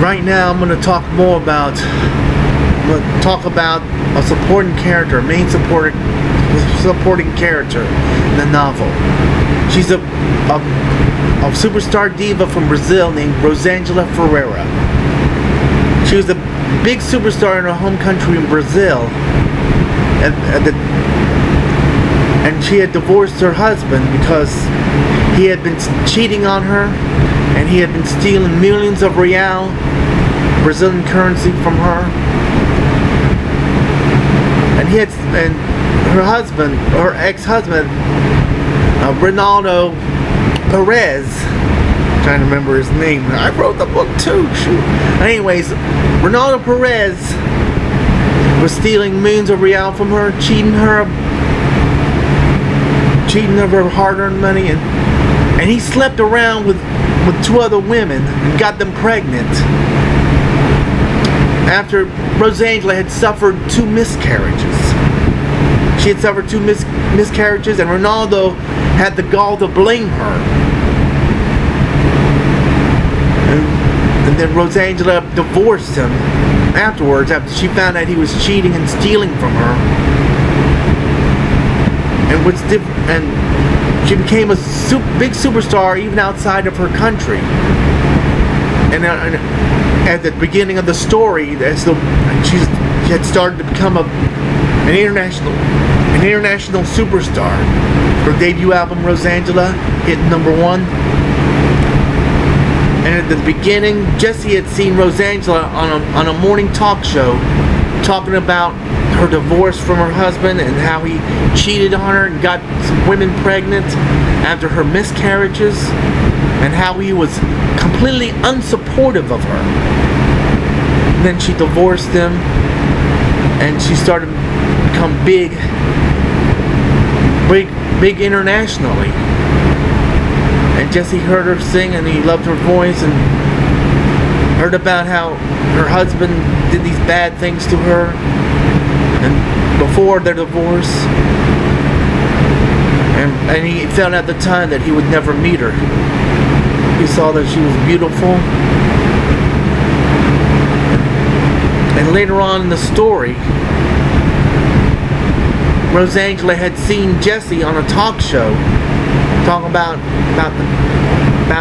right now I'm going to talk more about. I'm going to talk about a supporting character, supporting character in the novel. She's a superstar diva from Brazil named Rosangela Ferreira. She was a big superstar in her home country in Brazil, and she had divorced her husband because he had been cheating on her, and he had been stealing millions of real, Brazilian currency, from her. And her ex-husband, Ronaldo Perez, I'm trying to remember his name. I wrote the book too. Shoot. Anyways, Ronaldo Perez was stealing millions of real from her, cheating of her hard-earned money, and he slept around with two other women and got them pregnant. After Rosangela had suffered 2 miscarriages. She had suffered 2 miscarriages, and Ronaldo had the gall to blame her. And then Rosangela divorced him afterwards, after she found out he was cheating and stealing from her. And she became a big superstar even outside of her country. And at the beginning of the story, she had started to become an international superstar. Her debut album, Rosangela, hit #1. And at the beginning, Jesse had seen Rosangela on a morning talk show talking about her divorce from her husband and how he cheated on her and got some women pregnant after her miscarriages, and how he was completely unsupportive of her. And then she divorced him, and she started to become big internationally. And Jesse heard her sing, and he loved her voice, and heard about how her husband did these bad things to her, and before their divorce, and he found out at the time that he would never meet her. He saw that she was beautiful, and later on in the story, Rosangela had seen Jesse on a talk show talking about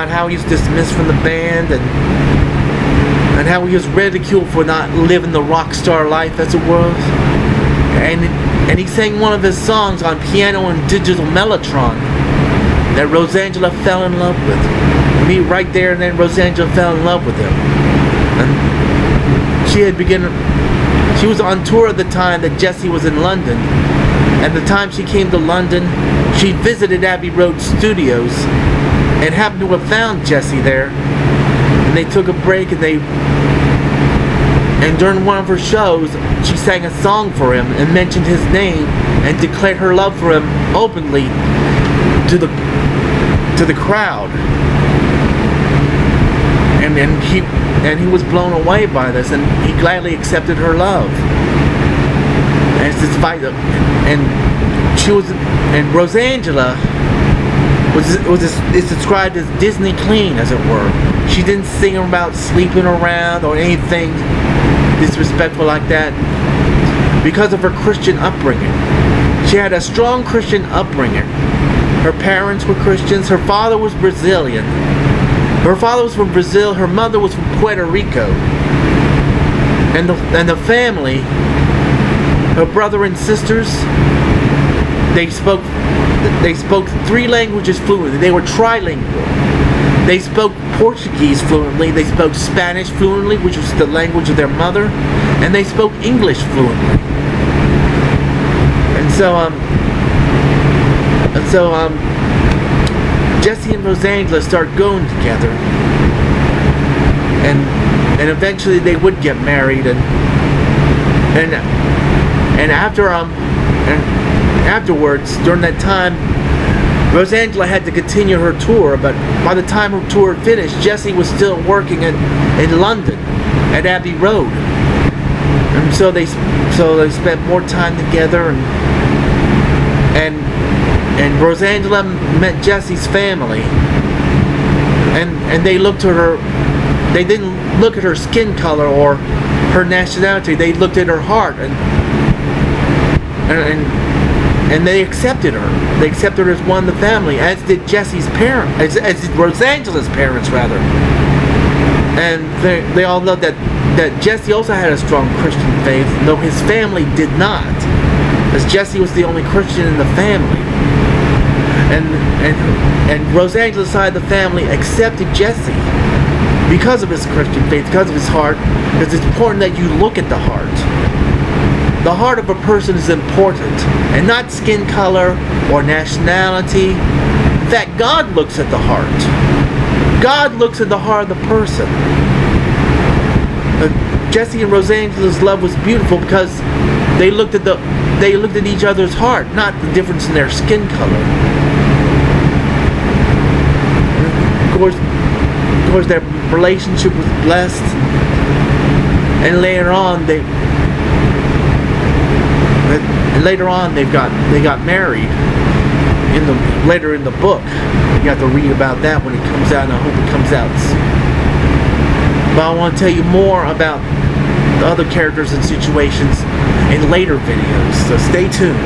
how he was dismissed from the band, and how he was ridiculed for not living the rock star life as it was. And he sang one of his songs on piano and digital mellotron that Rosangela fell in love with. I mean, right there and then Rosangela fell in love with him. And she was on tour at the time that Jesse was in London. At the time she came to London, she visited Abbey Road Studios and happened to have found Jesse there. And they took a break, and during one of her shows, she sang a song for him and mentioned his name and declared her love for him openly to the crowd. And he was blown away by this, and he gladly accepted her love. And Rosangela is described as Disney clean, as it were. She didn't sing about sleeping around or anything disrespectful like that because of her Christian upbringing. She had a strong Christian upbringing. Her parents were Christians. Her father was Brazilian. Her father was from Brazil. Her mother was from Puerto Rico. And the family, her brother and sisters, they spoke 3 languages fluently. They were trilingual. They spoke Portuguese fluently. They spoke Spanish fluently, which was the language of their mother, and they spoke English fluently. And so Jesse and Rosangela start going together, and eventually they would get married, and afterwards, during that time, Rosangela had to continue her tour, but by the time her tour finished, Jesse was still working in London at Abbey Road, and so they spent more time together, and Rosangela met Jesse's family, and they looked to her they didn't look at her skin color or her nationality. They looked at her heart, and they accepted her. They accepted her as one of the family, as did Jesse's parents, as did Rosangela's parents, rather. And they all know that Jesse also had a strong Christian faith, though his family did not, as Jesse was the only Christian in the family. And Rosangela's side of the family accepted Jesse because of his Christian faith, because of his heart, because it's important that you look at the heart. The heart of a person is important, and not skin color or nationality. In fact, God looks at the heart. God looks at the heart of the person. Jesse and Rosangela's love was beautiful because they looked at each other's heart, not the difference in their skin color. Of course, their relationship was blessed, and later on they got married. Later in the book, you have to read about that when it comes out, and I hope it comes out soon. But I want to tell you more about the other characters and situations in later videos, so stay tuned.